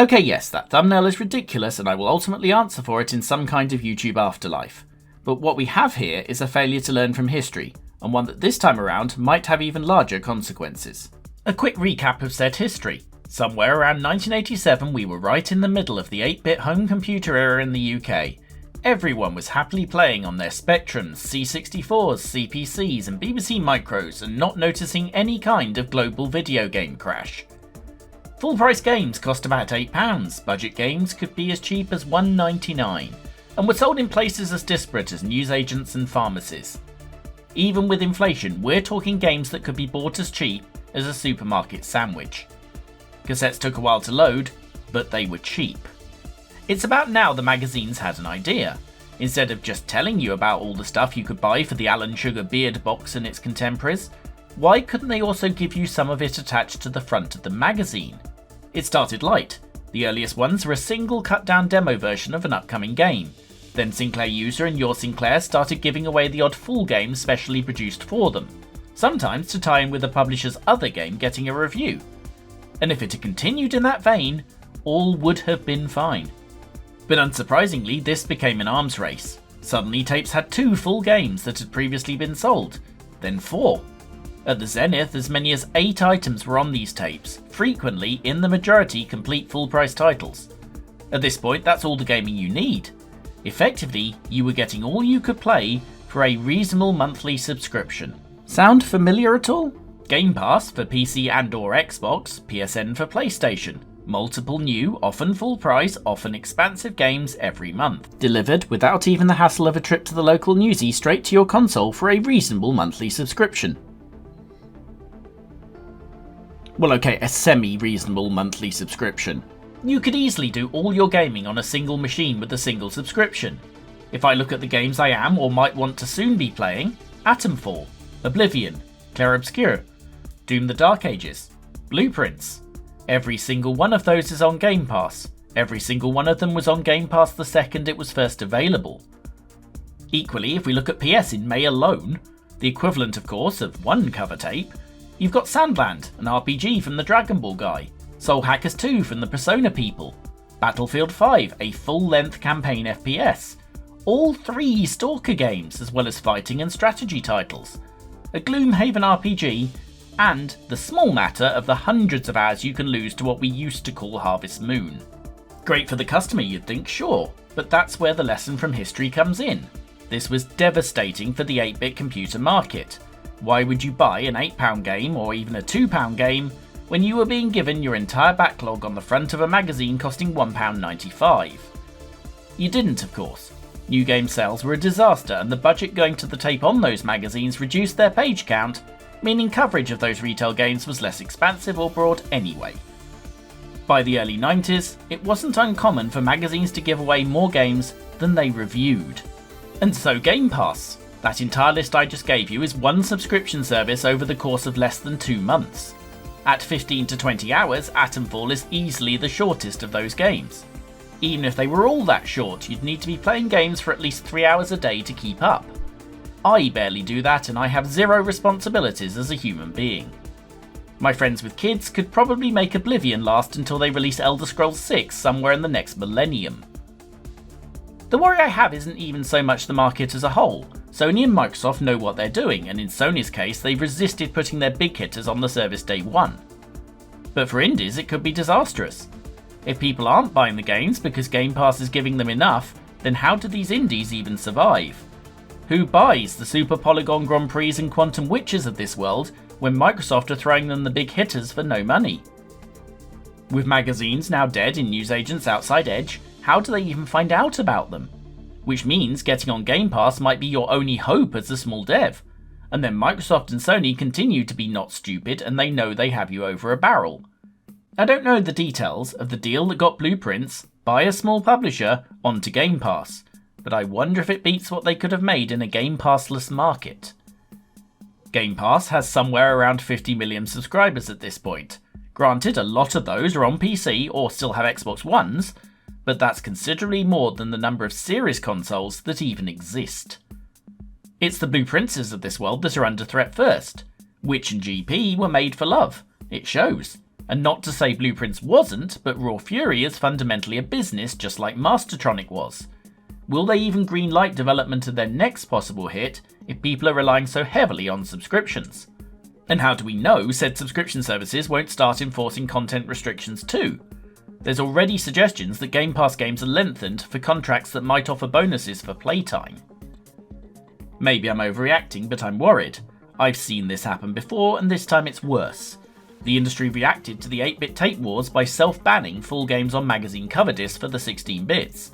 Okay, yes, that thumbnail is ridiculous and I will ultimately answer for it in some kind of YouTube afterlife. But what we have here is a failure to learn from history, and one that this time around might have even larger consequences. A quick recap of said history. Somewhere around 1987 we were right in the middle of the 8-bit home computer era in the UK. Everyone was happily playing on their Spectrums, C64s, CPCs and BBC Micros and not noticing any kind of global video game crash. Full price games cost about £8, budget games could be as cheap as $1.99, and were sold in places as disparate as newsagents and pharmacies. Even with inflation, we're talking games that could be bought as cheap as a supermarket sandwich. Cassettes took a while to load, but they were cheap. It's about now the magazines had an idea. Instead of just telling you about all the stuff you could buy for the Alan Sugar beard box and its contemporaries, why couldn't they also give you some of it attached to the front of the magazine? It started light. The earliest ones were a single cut-down demo version of an upcoming game. Then Sinclair User and Your Sinclair started giving away the odd full game specially produced for them, sometimes to tie in with the publisher's other game getting a review. And if it had continued in that vein, all would have been fine. But unsurprisingly, this became an arms race. Suddenly tapes had 2 full games that had previously been sold, then 4. At the zenith, as many as 8 items were on these tapes, frequently in the majority complete full-price titles. At this point, that's all the gaming you need. Effectively, you were getting all you could play for a reasonable monthly subscription. Sound familiar at all? Game Pass for PC and/or Xbox, PSN for PlayStation. Multiple new, often full price, often expansive games every month. Delivered without even the hassle of a trip to the local newsie straight to your console for a reasonable monthly subscription. Well, okay, a semi-reasonable monthly subscription. You could easily do all your gaming on a single machine with a single subscription. If I look at the games I am or might want to soon be playing, Atomfall, Oblivion, Clair Obscur, Doom the Dark Ages, Blueprints. Every single one of those is on Game Pass. Every single one of them was on Game Pass the second it was first available. Equally, if we look at PS in May alone, the equivalent of course of one cover tape, you've got Sandland, an RPG from the Dragon Ball guy, Soul Hackers 2 from the Persona people, Battlefield 5, a full-length campaign FPS, all 3 Stalker games as well as fighting and strategy titles, a Gloomhaven RPG, and the small matter of the hundreds of hours you can lose to what we used to call Harvest Moon. Great for the customer, you'd think, sure, but that's where the lesson from history comes in. This was devastating for the 8-bit computer market. Why would you buy an £8 game or even a £2 game when you were being given your entire backlog on the front of a magazine costing £1.95? You didn't, of course. New game sales were a disaster and the budget going to the tape on those magazines reduced their page count, meaning coverage of those retail games was less expansive or broad anyway. By the early 90s, it wasn't uncommon for magazines to give away more games than they reviewed. And so Game Pass. That entire list I just gave you is one subscription service over the course of less than 2 months. At 15 to 20 hours, Atomfall is easily the shortest of those games. Even if they were all that short, you'd need to be playing games for at least 3 hours a day to keep up. I barely do that and I have 0 responsibilities as a human being. My friends with kids could probably make Oblivion last until they release Elder Scrolls 6 somewhere in the next millennium. The worry I have isn't even so much the market as a whole. Sony and Microsoft know what they're doing, and in Sony's case they've resisted putting their big hitters on the service day one. But for indies it could be disastrous. If people aren't buying the games because Game Pass is giving them enough, then how do these indies even survive? Who buys the Super Polygon Grand Prix and Quantum Witches of this world when Microsoft are throwing them the big hitters for no money? With magazines now dead in newsagents outside Edge, how do they even find out about them? Which means getting on Game Pass might be your only hope as a small dev. And then Microsoft and Sony continue to be not stupid and they know they have you over a barrel. I don't know the details of the deal that got Blueprints, by a small publisher, onto Game Pass, but I wonder if it beats what they could have made in a Game Passless market. Game Pass has somewhere around 50 million subscribers at this point. Granted, a lot of those are on PC or still have Xbox Ones, but that's considerably more than the number of Series consoles that even exist. It's the Blueprints of this world that are under threat first. Witch and GP were made for love. It shows. And not to say Blueprints wasn't, but Raw Fury is fundamentally a business just like Mastertronic was. Will they even greenlight development of their next possible hit if people are relying so heavily on subscriptions? And how do we know said subscription services won't start enforcing content restrictions too? There's already suggestions that Game Pass games are lengthened for contracts that might offer bonuses for playtime. Maybe I'm overreacting, but I'm worried. I've seen this happen before, and this time it's worse. The industry reacted to the 8-bit tape wars by self-banning full games on magazine cover discs for the 16 bits.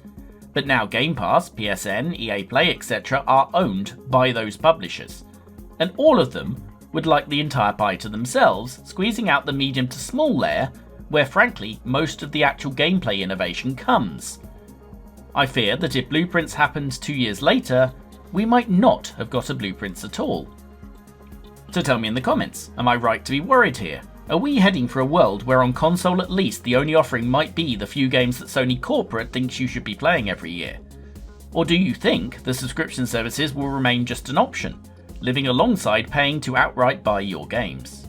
But now Game Pass, PSN, EA Play, etc. are owned by those publishers. And all of them would like the entire pie to themselves, squeezing out the medium to small layer where frankly most of the actual gameplay innovation comes. I fear that if Blueprints happened 2 years later, we might not have got a Blueprints at all. So tell me in the comments, am I right to be worried here? Are we heading for a world where on console at least the only offering might be the few games that Sony corporate thinks you should be playing every year? Or do you think the subscription services will remain just an option, living alongside paying to outright buy your games?